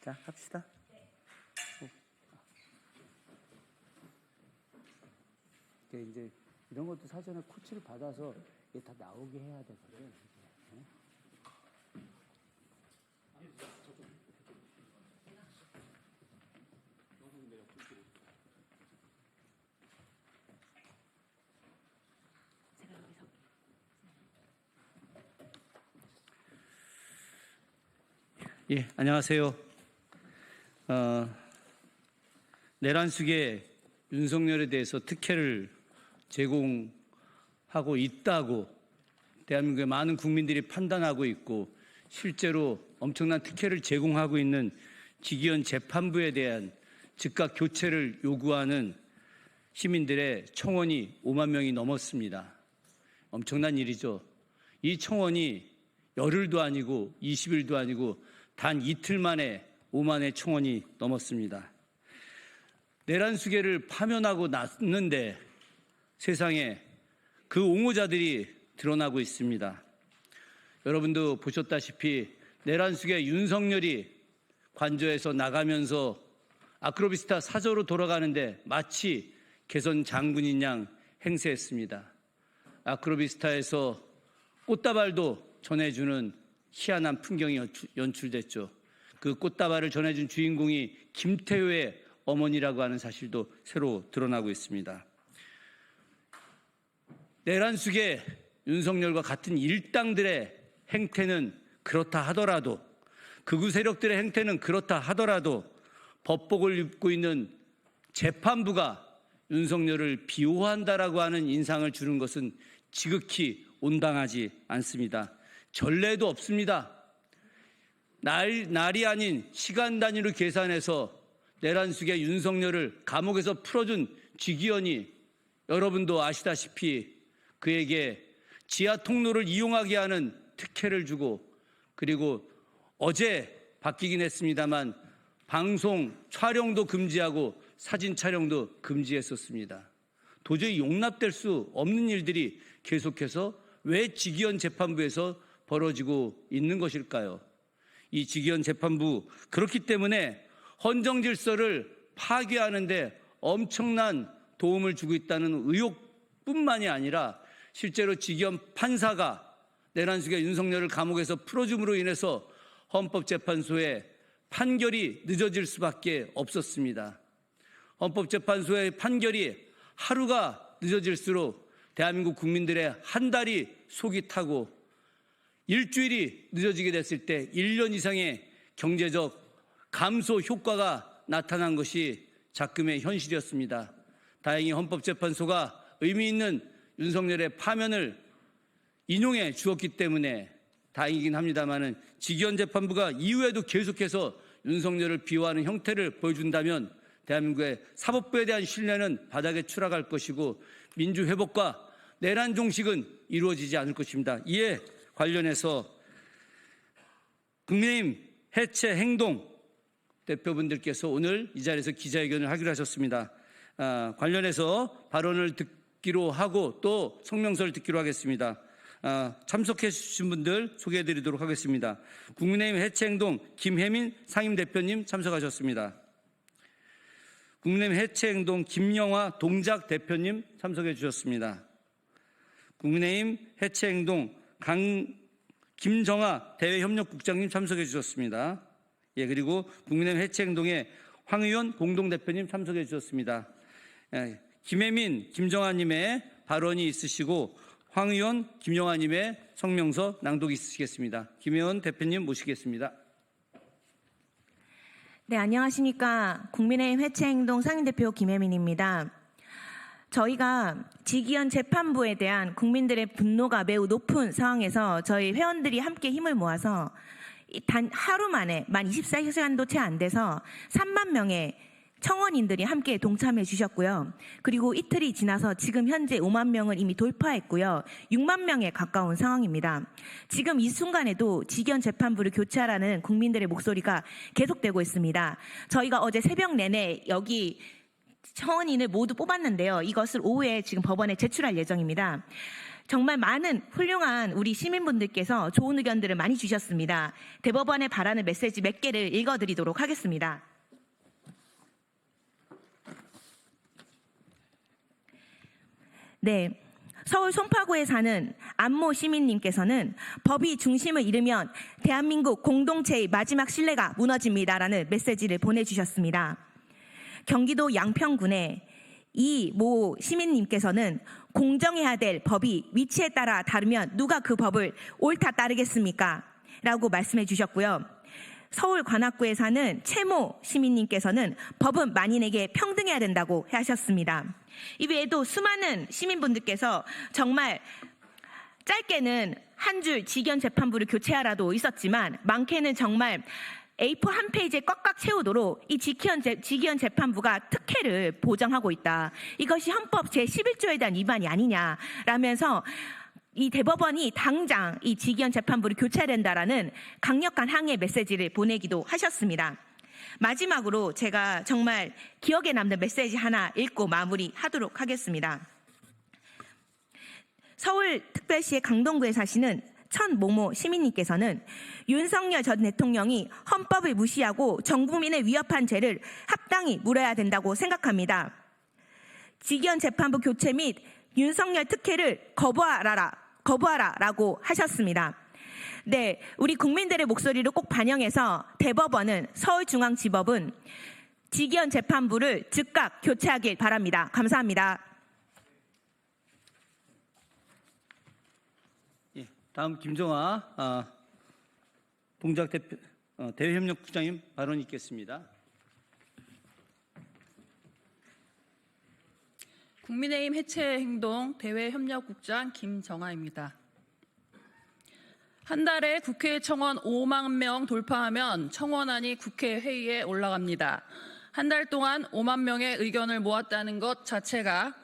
자, 합시다. 이제 이런 것도 사전에 코치를 받아서 이게 다 나오게 해야 되거든요. 예, 안녕하세요. 내란숙의 윤석열에 대해서 특혜를 제공하고 있다고 대한민국의 많은 국민들이 판단하고 있고 실제로 엄청난 특혜를 제공하고 있는 직위원 재판부에 대한 즉각 교체를 요구하는 시민들의 청원이 5만 명이 넘었습니다. 엄청난 일이죠. 이 청원이 열흘도 아니고 20일도 아니고 단 이틀 만에 5만의 청원이 넘었습니다. 내란수계를 파면하고 났는데 세상에 그 옹호자들이 드러나고 있습니다. 여러분도 보셨다시피 내란수계 윤석열이 관저에서 나가면서 아크로비스타 사저로 돌아가는데 마치 개선 장군인 양 행세했습니다. 아크로비스타에서 꽃다발도 전해주는 희한한 풍경이 연출됐죠. 그 꽃다발을 전해준 주인공이 김태효의 어머니라고 하는 사실도 새로 드러나고 있습니다. 내란숙의 윤석열과 같은 일당들의 행태는 그렇다 하더라도 극우 세력들의 행태는 그렇다 하더라도 법복을 입고 있는 재판부가 윤석열을 비호한다라고 하는 인상을 주는 것은 지극히 온당하지 않습니다. 전례도 없습니다. 날이 아닌 시간 단위로 계산해서 내란숙의 윤석열을 감옥에서 풀어준 직위원이 여러분도 아시다시피 그에게 지하 통로를 이용하게 하는 특혜를 주고 그리고 어제 바뀌긴 했습니다만 방송 촬영도 금지하고 사진 촬영도 금지했었습니다. 도저히 용납될 수 없는 일들이 계속해서 왜 직위원 재판부에서 벌어지고 있는 것일까요? 이 직위원 재판부 그렇기 때문에 헌정 질서를 파괴하는 데 엄청난 도움을 주고 있다는 의혹뿐만이 아니라 실제로 직위원 판사가 내란숙의 윤석열을 감옥에서 풀어줌으로 인해서 헌법재판소의 판결이 늦어질 수밖에 없었습니다. 헌법재판소의 판결이 하루가 늦어질수록 대한민국 국민들의 한 달이 속이 타고 일주일이 늦어지게 됐을 때 1년 이상의 경제적 감소 효과가 나타난 것이 작금의 현실이었습니다. 다행히 헌법재판소가 의미 있는 윤석열의 파면을 인용해 주었기 때문에 다행이긴 합니다만은 직위원 재판부가 이후에도 계속해서 윤석열을 비호하는 형태를 보여준다면 대한민국의 사법부에 대한 신뢰는 바닥에 추락할 것이고 민주회복과 내란 종식은 이루어지지 않을 것입니다. 이에 관련해서 국민의힘 해체 행동 대표분들께서 오늘 이 자리에서 기자회견을 하기로 하셨습니다. 관련해서 발언을 듣기로 하고 또 성명서를 듣기로 하겠습니다. 참석해 주신 분들 소개해 드리도록 하겠습니다. 국민의힘 해체행동 김혜민 상임대표님 참석하셨습니다. 국민의힘 해체행동 김영화 동작 대표님 참석해 주셨습니다. 국민의힘 해체행동 김정아 대외협력국장님 참석해 주셨습니다. 예, 그리고 국민의힘 해체행동의 황의원 공동대표님 참석해 주셨습니다. 김혜민, 김정아님의 발언이 있으시고 황 의원, 김영아님의 성명서 낭독이 있으시겠습니다. 김 의원 대표님 모시겠습니다. 네, 안녕하십니까. 국민의힘 해체행동 상임대표 김혜민입니다. 저희가 직위원 재판부에 대한 국민들의 분노가 매우 높은 상황에서 저희 회원들이 함께 힘을 모아서 단 하루 만에 만 24시간도 채 안 돼서 3만 명의 청원인들이 함께 동참해 주셨고요. 그리고 이틀이 지나서 지금 현재 5만 명을 이미 돌파했고요. 6만 명에 가까운 상황입니다. 지금 이 순간에도 직위원 재판부를 교체하라는 국민들의 목소리가 계속되고 있습니다. 저희가 어제 새벽 내내 여기 청원인을 모두 뽑았는데요. 이것을 오후에 지금 법원에 제출할 예정입니다. 정말 많은 훌륭한 우리 시민분들께서 좋은 의견들을 많이 주셨습니다. 대법원에 바라는 메시지 몇 개를 읽어드리도록 하겠습니다. 네. 서울 송파구에 사는 안모 시민님께서는 법이 중심을 잃으면 대한민국 공동체의 마지막 신뢰가 무너집니다라는 메시지를 보내주셨습니다. 경기도 양평군의 이모 시민님께서는 공정해야 될 법이 위치에 따라 다르면 누가 그 법을 옳다 따르겠습니까? 라고 말씀해 주셨고요. 서울 관악구에 사는 최모 시민님께서는 법은 만인에게 평등해야 된다고 하셨습니다. 이 외에도 수많은 시민분들께서 정말 짧게는 한 줄 직위원 재판부를 교체하라도 있었지만 많게는 정말 A4 한 페이지에 꽉꽉 채우도록 이 직위원 재판부가 특혜를 보장하고 있다. 이것이 헌법 제11조에 대한 위반이 아니냐라면서 이 대법원이 당장 이 직위원 재판부를 교체해야 된다라는 강력한 항의 메시지를 보내기도 하셨습니다. 마지막으로 제가 정말 기억에 남는 메시지 하나 읽고 마무리하도록 하겠습니다. 서울특별시의 강동구에 사시는 천모모 시민님께서는 윤석열 전 대통령이 헌법을 무시하고 전 국민을 위협한 죄를 합당히 물어야 된다고 생각합니다. 직위원 재판부 교체 및 윤석열 특혜를 거부하라라고 하셨습니다. 네, 우리 국민들의 목소리를 꼭 반영해서 대법원은 서울중앙지법은 직위원 재판부를 즉각 교체하길 바랍니다. 감사합니다. 예, 다음 김정아 동작 대외협력국장님 발언 있겠습니다. 국민의힘 해체행동 대외협력국장 김정아입니다. 한 달에 국회 청원 5만 명 돌파하면 청원안이 국회 회의에 올라갑니다. 한 달 동안 5만 명의 의견을 모았다는 것 자체가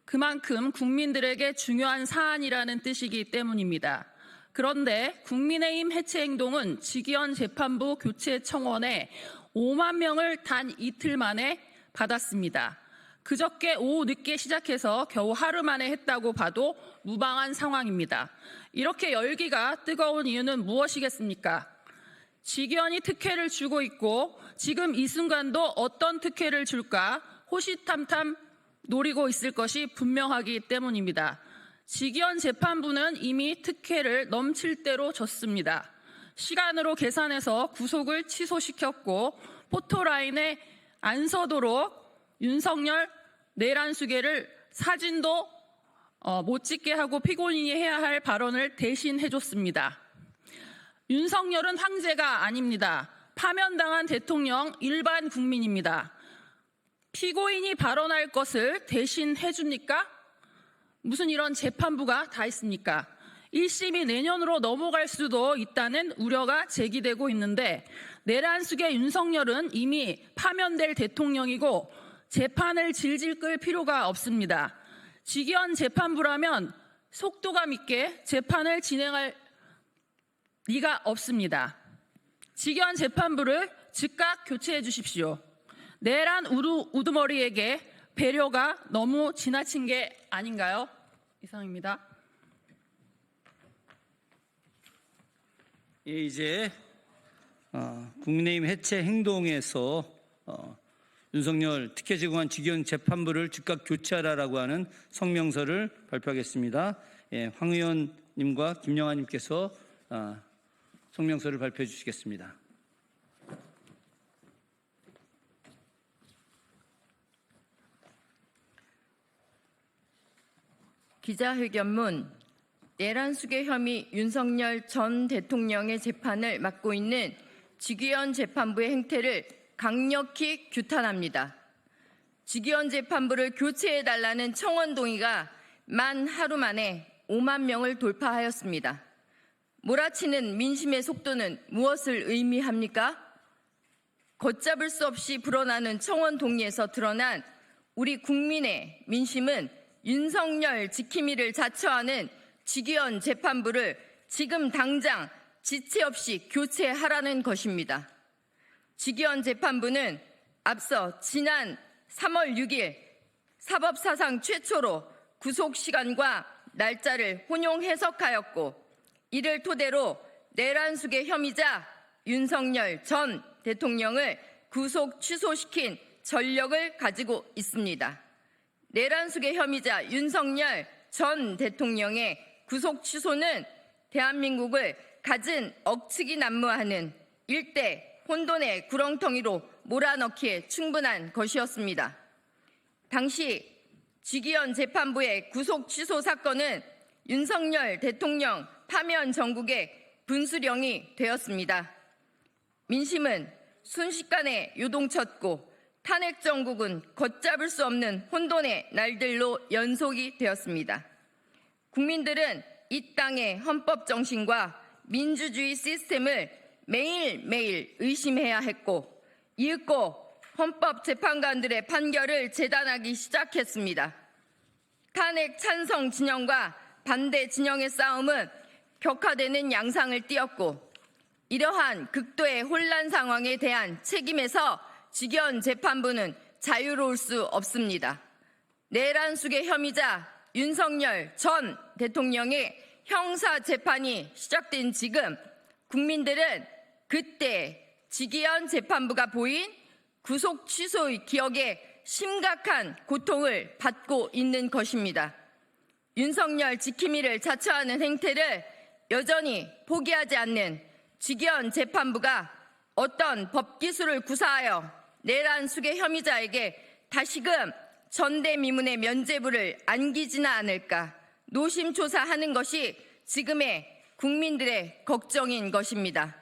그만큼 국민들에게 중요한 사안이라는 뜻이기 때문입니다. 그런데 국민의힘 해체행동은 직위원 재판부 교체 청원에 5만 명을 단 이틀 만에 받았습니다. 그저께 오후 늦게 시작해서 겨우 하루 만에 했다고 봐도 무방한 상황입니다. 이렇게 열기가 뜨거운 이유는 무엇이겠습니까? 직위원이 특혜를 주고 있고 지금 이 순간도 어떤 특혜를 줄까 호시탐탐 노리고 있을 것이 분명하기 때문입니다. 직위원 재판부는 이미 특혜를 넘칠 대로 줬습니다. 시간으로 계산해서 구속을 취소시켰고 포토라인에 안 서도록 윤석열 내란수계를 사진도 못 찍게 하고 피고인이 해야 할 발언을 대신 해줬습니다. 윤석열은 황제가 아닙니다. 파면당한 대통령 일반 국민입니다. 피고인이 발언할 것을 대신 해줍니까? 무슨 이런 재판부가 다 있습니까? 1심이 내년으로 넘어갈 수도 있다는 우려가 제기되고 있는데 내란숙의 윤석열은 이미 파면될 대통령이고 재판을 질질 끌 필요가 없습니다. 직위원 재판부라면 속도감 있게 재판을 진행할 리가 없습니다. 직위원 재판부를 즉각 교체해 주십시오. 내란 우두머리에게 배려가 너무 지나친 게 아닌가요? 이상입니다. 예, 이제 국민의힘 해체 행동에서 윤석열 특혜 제공한 직위원 재판부를 즉각 교체하라라고 하는 성명서를 발표하겠습니다. 예, 황 의원님과 김영아님께서 성명서를 발표해 주시겠습니다. 기자회견문 내란수계 혐의 윤석열 전 대통령의 재판을 맡고 있는 직위원 재판부의 행태를 강력히 규탄합니다. 직위원 재판부를 교체해달라는 청원 동의가 만 하루 만에 5만 명을 돌파하였습니다. 몰아치는 민심의 속도는 무엇을 의미합니까? 걷잡을 수 없이 불어나는 청원 동의에서 드러난 우리 국민의 민심은 윤석열 지킴이를 자처하는 직위원 재판부를 지금 당장 지체 없이 교체하라는 것입니다. 직위원 재판부는 앞서 지난 3월 6일 사법사상 최초로 구속 시간과 날짜를 혼용 해석하였고 이를 토대로 내란숙의 혐의자 윤석열 전 대통령을 구속 취소시킨 전력을 가지고 있습니다. 내란숙의 혐의자 윤석열 전 대통령의 구속 취소는 대한민국을 갖은 억측이 난무하는 일대 혼돈의 구렁텅이로 몰아넣기에 충분한 것이었습니다. 당시 지기현 재판부의 구속 취소 사건은 윤석열 대통령 파면 정국의 분수령이 되었습니다. 민심은 순식간에 요동쳤고 탄핵 정국은 걷잡을 수 없는 혼돈의 날들로 연속이 되었습니다. 국민들은 이 땅의 헌법 정신과 민주주의 시스템을 매일매일 의심해야 했고 이윽고 헌법재판관들의 판결을 재단하기 시작했습니다. 탄핵 찬성 진영과 반대 진영의 싸움은 격화되는 양상을 띠었고 이러한 극도의 혼란 상황에 대한 책임에서 지기현 재판부는 자유로울 수 없습니다. 내란숙의 혐의자 윤석열 전 대통령의 형사 재판이 시작된 지금 국민들은 그때 지기현 재판부가 보인 구속 취소의 기억에 심각한 고통을 받고 있는 것입니다. 윤석열 지킴이를 자처하는 행태를 여전히 포기하지 않는 지기현 재판부가 어떤 법기술을 구사하여 내란숙의 혐의자에게 다시금 전대미문의 면죄부를 안기지는 않을까 노심초사하는 것이 지금의 국민들의 걱정인 것입니다.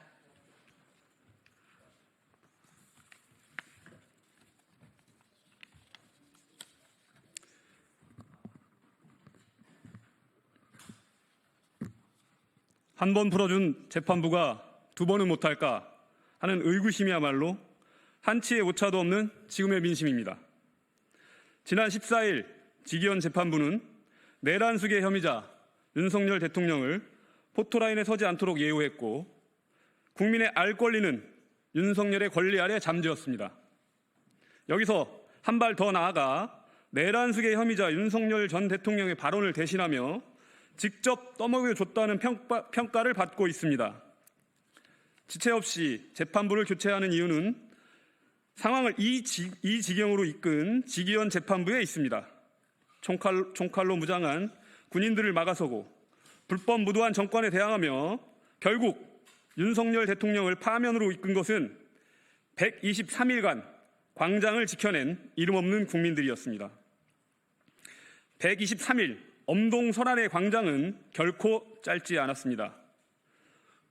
한 번 풀어준 재판부가 두 번은 못할까 하는 의구심이야말로 한치의 오차도 없는 지금의 민심입니다. 지난 14일 지기현 재판부는 내란숙의 혐의자 윤석열 대통령을 포토라인에 서지 않도록 예우했고 국민의 알 권리는 윤석열의 권리 아래 잠재웠습니다. 여기서 한 발 더 나아가 내란숙의 혐의자 윤석열 전 대통령의 발언을 대신하며 직접 떠먹여줬다는 평가를 받고 있습니다. 지체 없이 재판부를 교체하는 이유는 상황을 이 지경으로 이끈 지기현 재판부에 있습니다. 총칼로 무장한 군인들을 막아서고 불법 무도한 정권에 대항하며 결국 윤석열 대통령을 파면으로 이끈 것은 123일간 광장을 지켜낸 이름 없는 국민들이었습니다. 123일 엄동설안의 광장은 결코 짧지 않았습니다.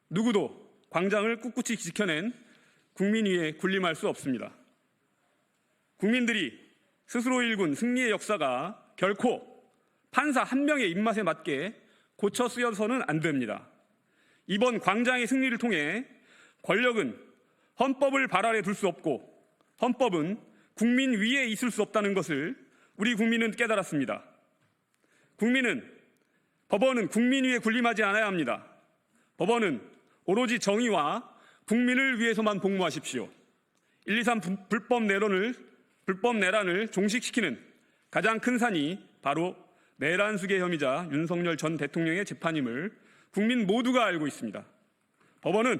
누구도 광장을 꿋꿋이 지켜낸 국민 위에 군림할 수 없습니다. 국민들이 스스로 일군 승리의 역사가 결코 판사 한 명의 입맛에 맞게 고쳐 쓰여서는 안 됩니다. 이번 광장의 승리를 통해 권력은 헌법을 발 아래 둘 수 없고 헌법은 국민 위에 있을 수 없다는 것을 우리 국민은 깨달았습니다. 법원은 국민 위에 군림하지 않아야 합니다. 법원은 오로지 정의와 국민을 위해서만 복무하십시오. 123 불법 내란을 종식시키는 가장 큰 산이 바로 내란숙의 혐의자 윤석열 전 대통령의 재판임을 국민 모두가 알고 있습니다. 법원은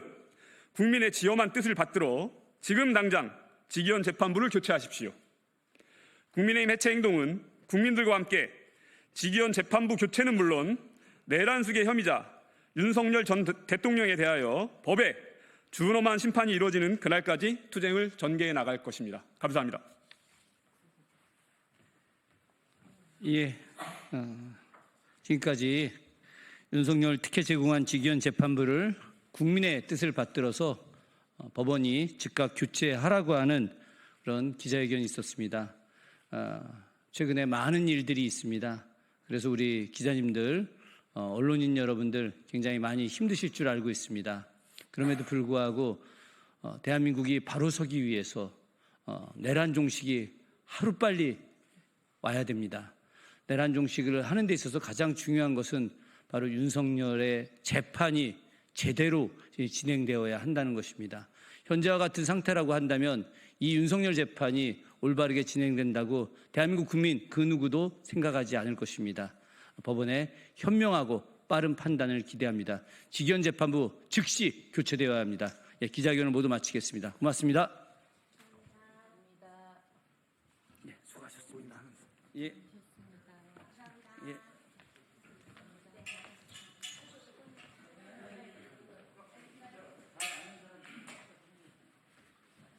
국민의 지엄한 뜻을 받들어 지금 당장 지기현 재판부를 교체하십시오. 국민의힘 해체 행동은 국민들과 함께 지기현 재판부 교체는 물론 내란숙의 혐의자 윤석열 전 대통령에 대하여 법에 준엄한 심판이 이루어지는 그날까지 투쟁을 전개해 나갈 것입니다. 감사합니다. 예, 지금까지 윤석열 특혜 제공한 지기현 재판부를 국민의 뜻을 받들어서 법원이 즉각 교체하라고 하는 그런 기자회견이 있었습니다. 최근에 많은 일들이 있습니다. 그래서 우리 기자님들, 언론인 여러분들 굉장히 많이 힘드실 줄 알고 있습니다. 그럼에도 불구하고 대한민국이 바로 서기 위해서 내란 종식이 하루빨리 와야 됩니다. 내란 종식을 하는 데 있어서 가장 중요한 것은 바로 윤석열의 재판이 제대로 진행되어야 한다는 것입니다. 현재와 같은 상태라고 한다면 이 윤석열 재판이 올바르게 진행된다고 대한민국 국민 그 누구도 생각하지 않을 것입니다. 법원의 현명하고 빠른 판단을 기대합니다. 직위원 재판부 즉시 교체되어야 합니다. 예, 기자회견을 모두 마치겠습니다. 고맙습니다. 예, 수고하셨습니다. 예.